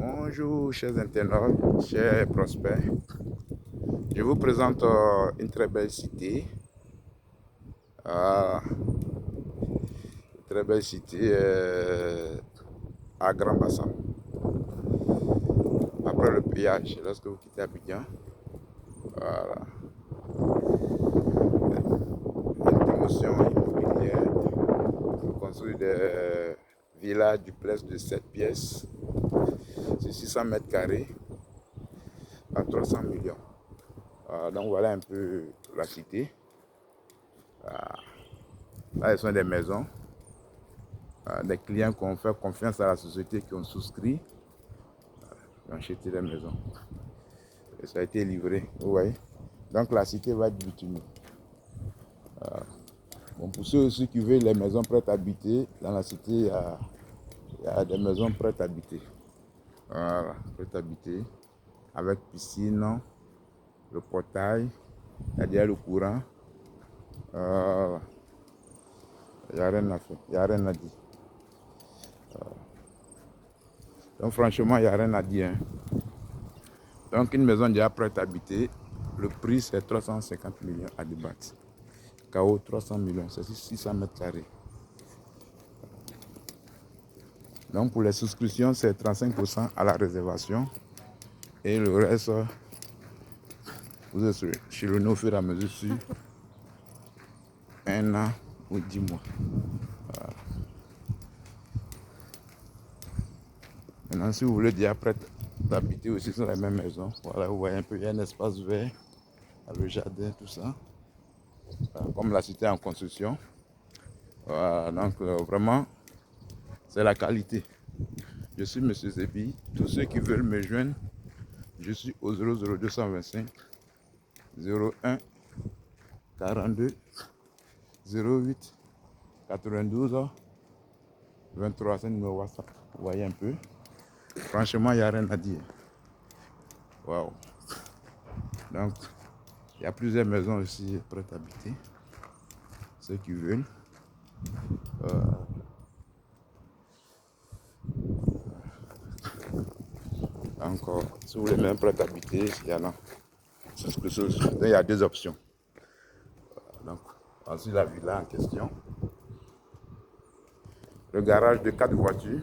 Bonjour chers internautes, chers prospects. Je vous présente une très belle cité. Euh, Très belle cité à Grand Bassam. Après le péage, lorsque vous quittez Abidjan, voilà. Une promotion immobilière pour construire des villas duplex de 7 pièces sur 600 mètres carrés à 300 millions. Donc voilà un peu la cité. Là, ce sont des maisons. Des clients qui ont fait confiance à la société, qui ont souscrit, qui ont acheté des maisons. Et ça a été livré, vous voyez. Donc la cité va être bitumée. Bon, pour ceux aussi qui veulent les maisons prêtes à habiter, dans la cité, il y a des maisons prêtes à habiter. Voilà, prêtes à habiter, avec piscine, le portail, il y a déjà le courant. Il n'y a rien à faire, il n'y a rien à dire. Donc franchement, il n'y a rien à dire. Hein. Donc une maison déjà prête à habiter, le prix c'est 350 millions à débattre. KO 300 millions, c'est 600 mètres carrés. Donc pour les souscriptions, c'est 35% à la réservation. Et le reste, vous êtes échelonné au fur et à mesure sur 1 an ou 10 mois. Voilà. Maintenant, si vous voulez déjà prête d'habiter aussi sur la même maison, voilà, vous voyez un peu, il y a un espace vert, le jardin, tout ça. Voilà, comme la cité en construction. Voilà, donc vraiment, c'est la qualité. Je suis M. Zebi. Tous ceux qui veulent me joindre, je suis au 00225 01 42 08 92 23. C'est le numéro WhatsApp. Vous voyez un peu. Franchement, il n'y a rien à dire. Waouh. Donc, il y a plusieurs maisons aussi prêtes à habiter. Ceux qui veulent. Encore, si vous voulez même prêt à habiter, il y en a. Il y a deux options. Donc, ensuite la villa en question. Le garage de 4 voitures.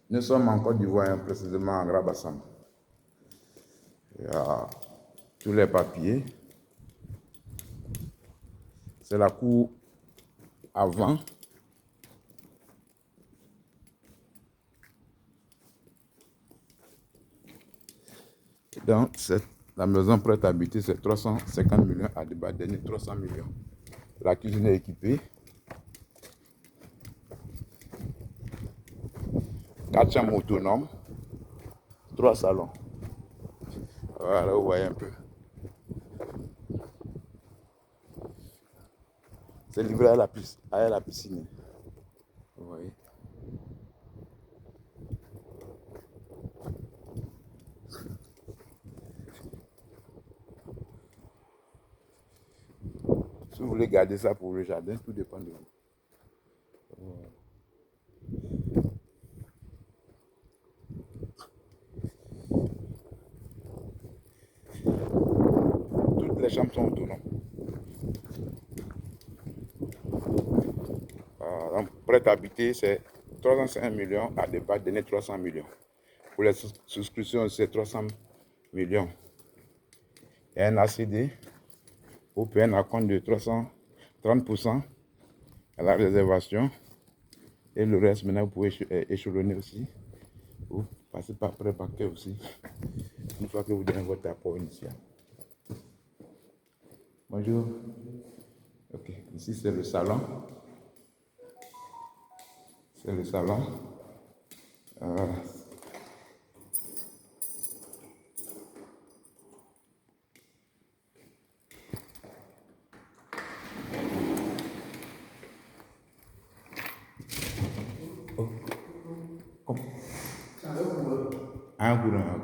Nous sommes en Côte d'Ivoire, précisément en Grand Bassam. Il y a tous les papiers. C'est la cour avant. Donc, la maison prête à habiter, c'est 350 millions à débattre, dernier 300 millions. La cuisine est équipée. 4 chambres autonomes. 3 salons. Voilà, vous voyez un peu. C'est livré à la piscine. Vous voyez. Si vous voulez garder ça pour le jardin, tout dépend de vous. Toutes les chambres sont autonomes. Donc, prêt à habiter, c'est 305 millions à débattre, donner 300 millions. Pour les souscriptions, c'est 300 millions. Et un ACD, vous payez un acompte de 30% à la réservation. Et le reste, maintenant, vous pouvez échelonner aussi. Vous passez par prêt-bancaire aussi. Une fois que vous donnez votre apport initial. Bonjour. Ok, ici c'est le salon. C'est le salon. Un courant.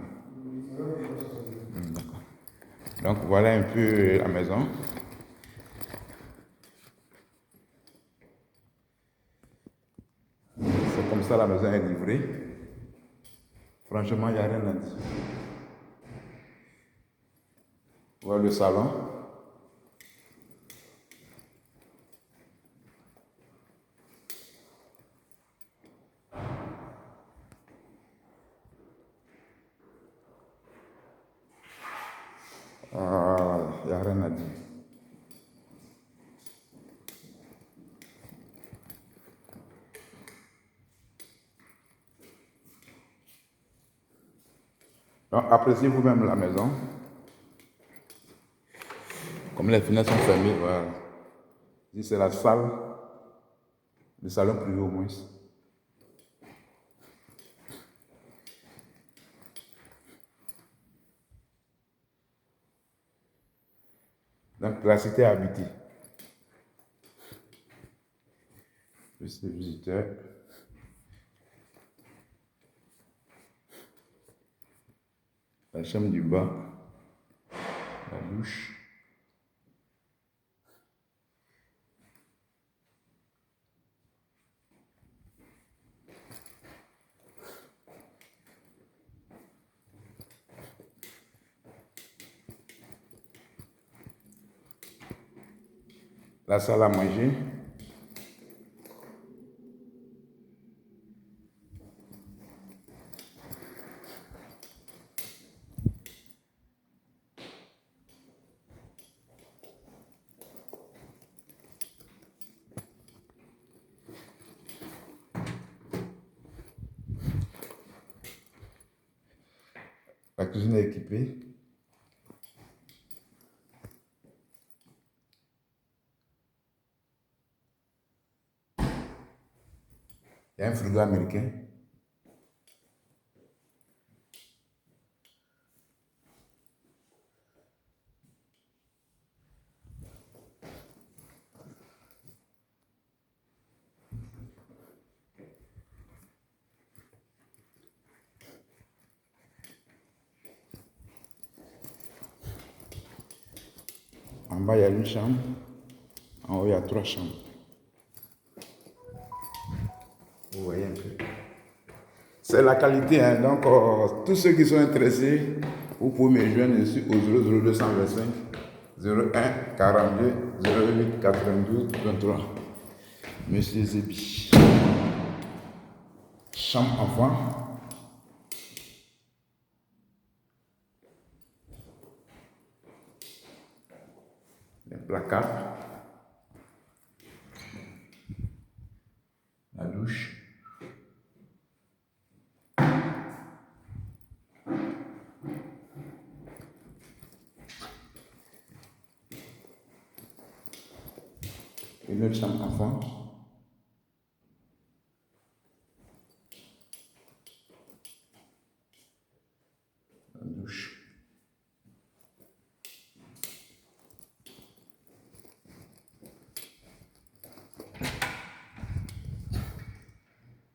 D'accord. Donc voilà un peu la maison. ça, la maison est livrée. Franchement, il n'y a rien à dire. Voilà le salon. Il n'y a rien à dire. Donc, appréciez vous-même la maison. Comme les fenêtres sont fermées, voilà. Ici, c'est la salle, le salon privé au moins. Donc, la cité habitée. Je suis visiteur. La chambre du bas. La douche. La salle à manger. La cuisine est équipée. Il y a un frigo américain. En bas, il y a une chambre. En haut, il y a 3 chambres. Vous voyez un peu. C'est la qualité, hein. Donc, tous ceux qui sont intéressés, vous pouvez me joindre ici au 00225 01 42 08 92 23. Monsieur Zébi. Chambre enfant. Les placards. La douche. Une autre chambre enfant. La douche.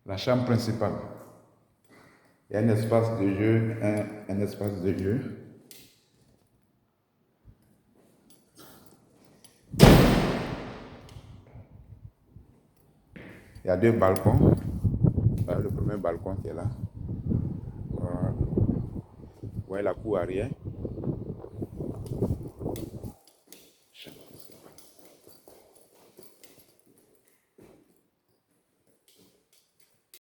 La chambre principale. Il y a un espace de jeu, un espace de jeu. Il y a 2 balcons. Voilà le premier balcon qui est là. Voilà. Vous voyez la cour arrière.